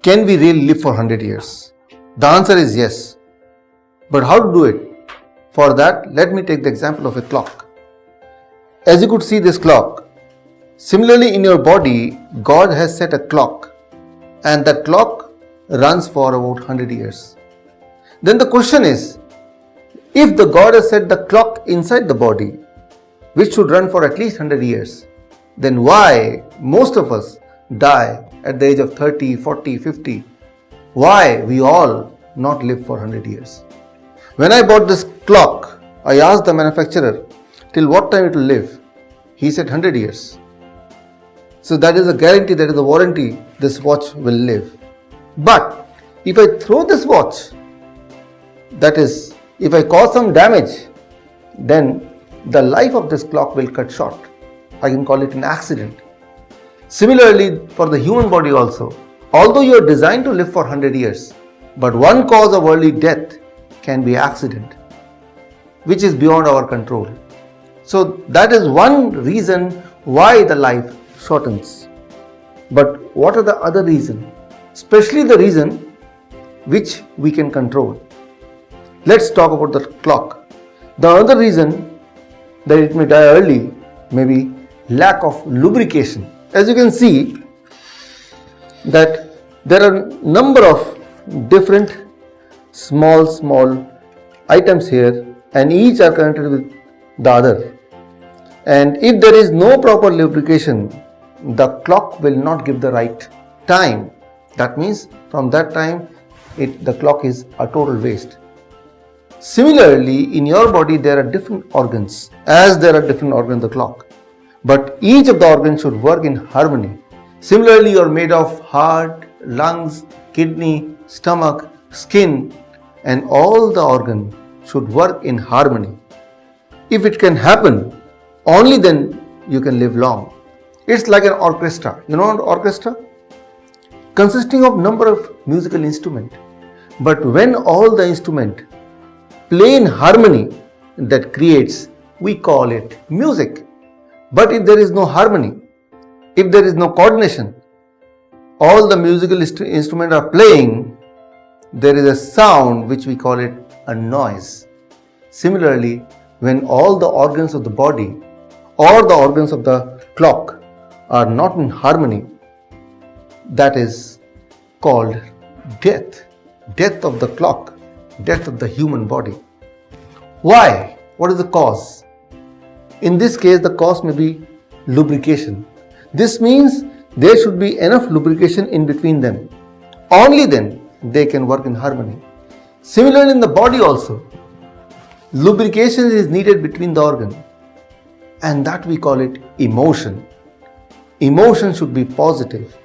can we really live for 100 years? The answer is yes. But how to do it? For that, let me take the example of a clock. As you could see this clock, similarly in your body, God has set a clock, and that clock runs for about 100 years. Then the question is, if the God has set the clock inside the body, which should run for at least 100 years, then why most of us die at the age of 30, 40, 50? Why we all not live for 100 years? When I bought this clock, I asked the manufacturer, till what time it will live? He said 100 years. So that is a guarantee, that is a warranty, this watch will live. But if I throw this watch, that is, if I cause some damage, then the life of this clock will cut short. I can call it an accident. Similarly, for the human body also, although you are designed to live for 100 years, but one cause of early death can be accident, which is beyond our control. So that is one reason why the life shortens. But what are the other reasons? Especially the reason which we can control. Let's talk about the clock. The other reason that it may die early may be lack of lubrication. As you can see that there are a number of different small items here, and each are connected with the other. And if there is no proper lubrication, the clock will not give the right time. That means from that time the clock is a total waste. Similarly, in your body there are different organs, as there are different organs in the clock, but each of the organs should work in harmony. Similarly, you are made of heart, lungs, kidney, stomach, skin, and all the organs should work in harmony. If it can happen, only then you can live long. It's like an orchestra. You know an orchestra? Consisting of number of musical instruments. But when all the instruments play in harmony, that creates, we call it music. But if there is no harmony, if there is no coordination, all the musical instruments are playing, there is a sound which we call it a noise. Similarly, when all the organs of the body or the organs of the clock are not in harmony, that is called death. Death of the clock, death of the human body. Why? What is the cause? In this case, the cause may be lubrication. This means there should be enough lubrication in between them. Only then they can work in harmony. Similarly, in the body also, lubrication is needed between the organ, and that we call it emotion. Emotion should be positive.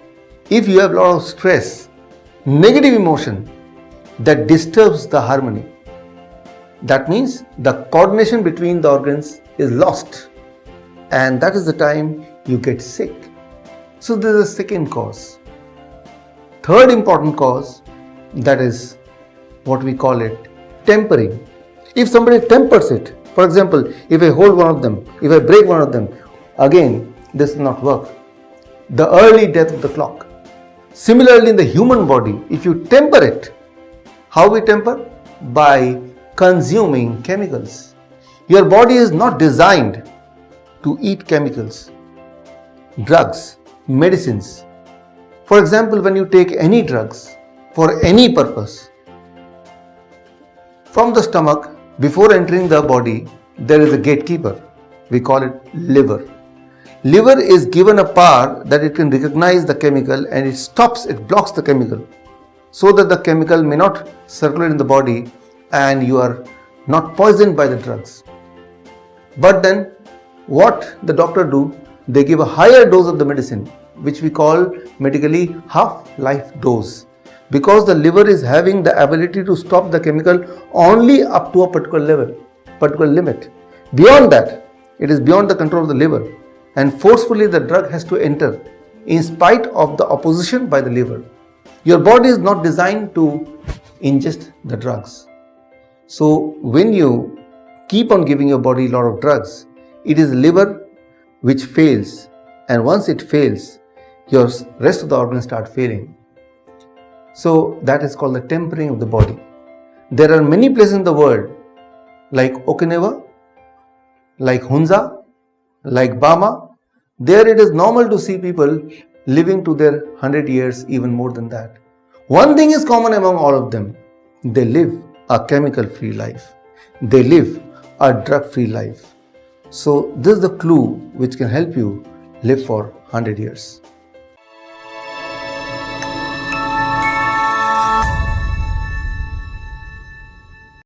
If you have a lot of stress, negative emotion, that disturbs the harmony. That means the coordination between the organs is lost, and that is the time you get sick. So this is the second cause. Third important cause, that is what we call it tempering. If somebody tempers it, for example, if I hold one of them, if I break one of them, again this will not work. The early death of the clock. Similarly, in the human body, if you temper it, how we temper? By consuming chemicals. Your body is not designed to eat chemicals, drugs, medicines. For example, when you take any drugs for any purpose, from the stomach, before entering the body, there is a gatekeeper. We call it liver. Liver is given a power that it can recognize the chemical, and it blocks the chemical, so that the chemical may not circulate in the body and you are not poisoned by the drugs. But then what the doctor do? They give a higher dose of the medicine, which we call medically half-life dose, because the liver is having the ability to stop the chemical only up to a particular level, particular limit. Beyond that, it is beyond the control of the liver, and forcefully the drug has to enter in spite of the opposition by the liver. Your body is not designed to ingest the drugs. So when you keep on giving your body a lot of drugs, it is liver which fails, and once it fails, your rest of the organs start failing. So that is called the tempering of the body. There are many places in the world like Okinawa, like Hunza, like Burma. There it is normal to see people living to their 100 years, even more than that. One thing is common among all of them. They live a chemical-free life. They live a drug-free life. So this is the clue which can help you live for 100 years.